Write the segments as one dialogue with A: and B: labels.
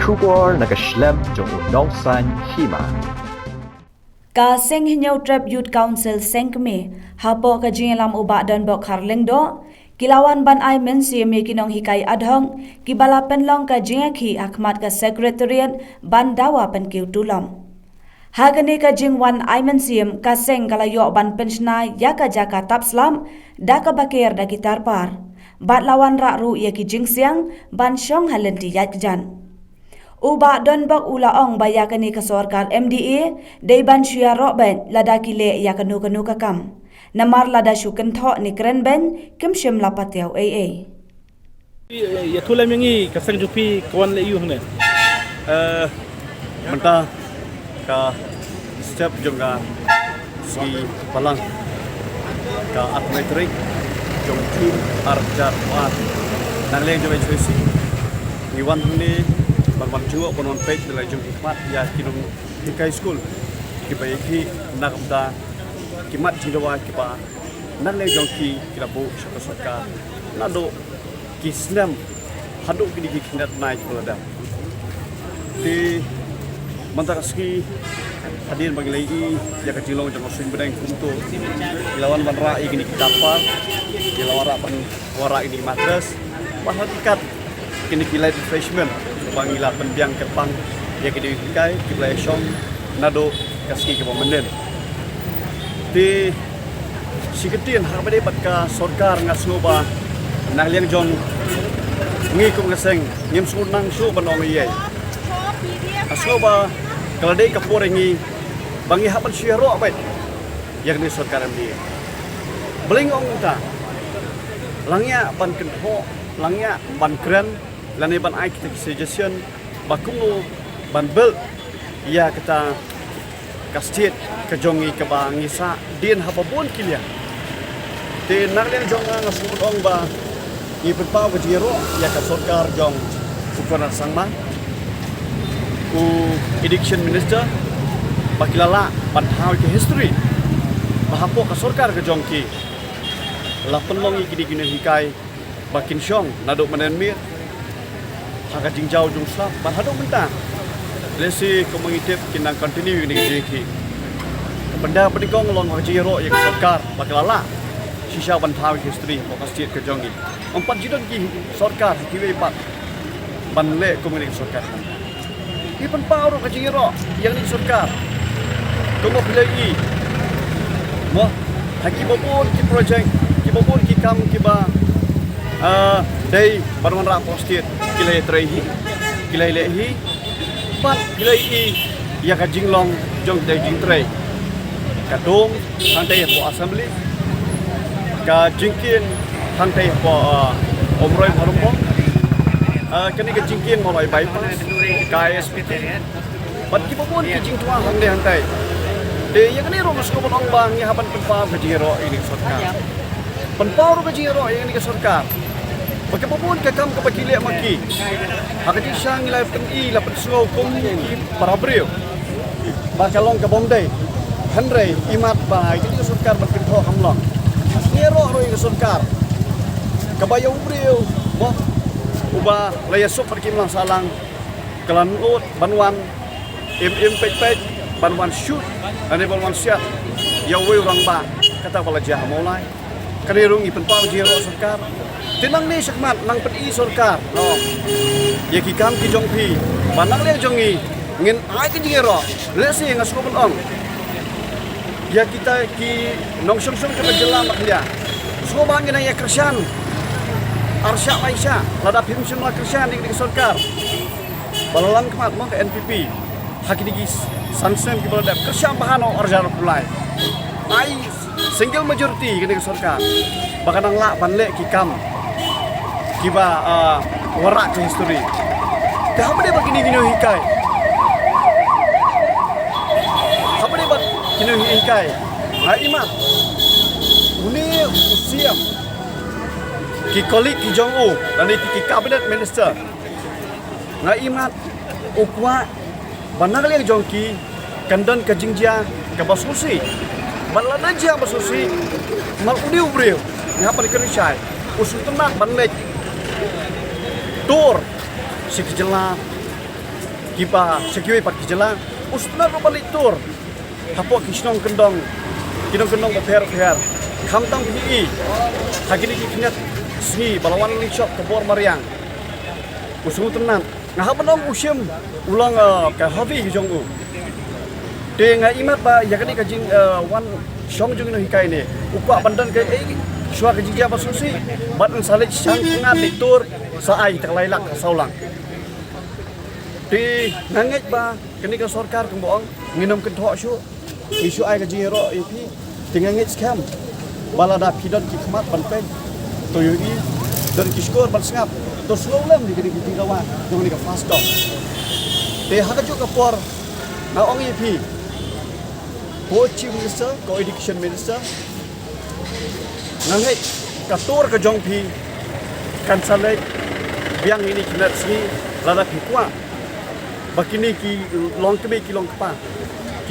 A: Shubor nakaslem jong unongsan hima.
B: Ka seng hinyau trap youth council sengkme hapo ka jingelam uba dan bok harlengdo kilawan ban ai mensi me kinong hikai adhong kibala penlong ka jingaki akmat ka secretariat ban dawa pen kiu tulam hagane ka jingwan ai mensiam ka seng kalayo ban penshna ya ka jaka tapslam da ka baker da gitar par bat lawan ra ru ya ki jingsiang ban shong halenti yakjan Uba don bak ula ong bayakani ke sorkar MDA day ban syia roben lada kile ya kanu kakam. Namar lada syuken thok ni keren ben kim syem lapat yau AA.
C: Ya tulam yangi kasang jupi kawan le yu hne.
D: Menta ka step jonga si palang ka atmetrik jong tim arjar wat naleng jong juisi iwan ni ban juo bonon page de la jong hikmat ya kinum hikai school ki bayki nakda kimat jidawa kipa naleng jong ki kilabu saka nado kisnam haduk kini kinat naik pelada di mantaraski hadir bagi lagi ya kecilong jong swing bedeng kuntu lawan banra ini kitapar lawan pan wara ini matras bahatikat kini kilai refreshment pangila pendiang kepang ya kini kai kilai shong nado kaski ke pemenden di siketin habade batka sorkar ngasnoba nahliang jong ngikum ngaseng ngim sunang su banong ye asnoba kalau dei kaporengi bangi hapan syiro abet yang ni sorkar amdi belingong ta langnya ban kentho langnya ban kren lani ban ai kita suggestion bakumu ban bel ya kita kastit kejongi ke bangisa din hababon kilia te narlen jonga ngasubut ong ba i berpau ke jiro ya ka sorkar jong ukuran sangma ku education minister bakilala ban haw ke history bahapo ka sorkar ke jongki la penlongi kini kini hikai bakin syong naduk menenmir agak jingjau jungsla bahado mentah lesi komunitif kinang continue ni jeki benda pedikong long hajiro yang sorkar bakalala sisa bantawi history fokus jet ke jongi empat jidon ki sorkar kiwe pat banle komunitif sorkar ki penpau hajiro yang ni sorkar komo pilai mo hakibobon ki project kibobon ki kam kiba day barwan ra postit kilai trehi kilai lehi pat kilai ya ka jinglong jong day jing trei kadong hantai po assembly ka jingkin hantai po omroi harumpo kani ka jingkin mo bai bypass ka SPT pat ki popon ki jing tua hantai de ya kani ro mas ko bang bang ya haban penpa ka jiro ini sorkar penpa ro ka jiro ini ka sorkar Pagkapapun kakam kapakili maki. Hakati siyang live tani lapat sungaw kung parabriyo. Bakalong kabomday. Handray imat bahay kiti surkar bagkinto hamlong. Nero roy surkar. Kabayaw briyo mo uba layasok parkimlang salang kalanut banwan pej banwan shoot ane banwan siat yawe urang ba kata pala jah mulai kanirung ipenpaw jiro surkar tinang ni sakmat nang pedi sorkar no ya ki kam ki jong pi banang le jongi ngin ai ki jero lesi ngasko ong ya kita ki nong sung ke jela maklia so bangin ya kersian arsya maisha lada pim semua kersian di sorkar balalang kemat mo ke NPP hakini ki sansem ki balada kersian bahano arjar pulai ai single majority kini sorkar bakanang la banle ki kam kiba warak ke history dah apa dia begini hikai apa dia begini hikai hai imat uni usiam ki kolik ki jong u dan ki cabinet minister ngai imat ukwa banar le jong ki kandan ke jingjia ke basusi balada jia basusi mal udi ubreu ngapa dikerisai usul tenak banlek tur si kejelap kipa sekiwi pat kijela usna ro balik tur hapo kisnong kendong beper kamtang pi hagini kinyat sni balawan ni shop kebor mariang usung tenan ngah benong usim ulang ka habi jong u de nga imat ba yakani ka jing wan shong jung no hikai ne ukwa bandan ke shwa ka jing ba susi bat salik sang ngat ditur saai terlailak saulang di nanget ba kini ka sarkar kembong nginom kenthok syu isu ai ka jing ro ipi tinggal ngit scam balada pidon ki khmat banpen toyoi dan kiskor ban sngap to slow lem di kini ki rawa jong ni ka fast dog te ha ka ju ka por na ong ipi Chief Minister, Co-Education Minister, nangai katur ke jong pi kan salai biang ini kena sini lada pikwa, bakini ki long kebe ki long kapa,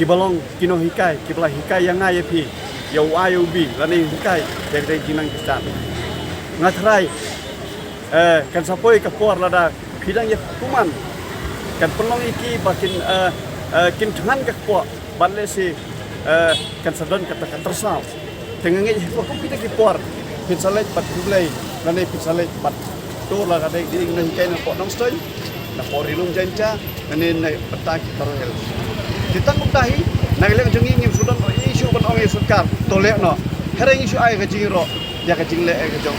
D: ki balong kino hikai, ki bala hikai yang ngai pi, yau ayu bi, lani hikai yang dari jinang kita, ngatrai, kan sapoi kapor lada bidang ya kuman, kan pelong iki bakin kin tangan kapor, balesi kan sadon kata tersau dengan ngej hukum kita kipor pinsalet pat kulai lane pinsalet pat tu la kada di nang kain po nang stoy na porilung janca nane na patak tarhel kita ngutahi nagleng jengi ngim sudan isu ban ong sukar tole no hereng isu ai ka jingro ya ka jingle ka jong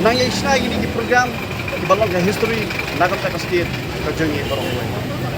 D: nang isna ini ki program di balong ka history na ka state ka jengi barong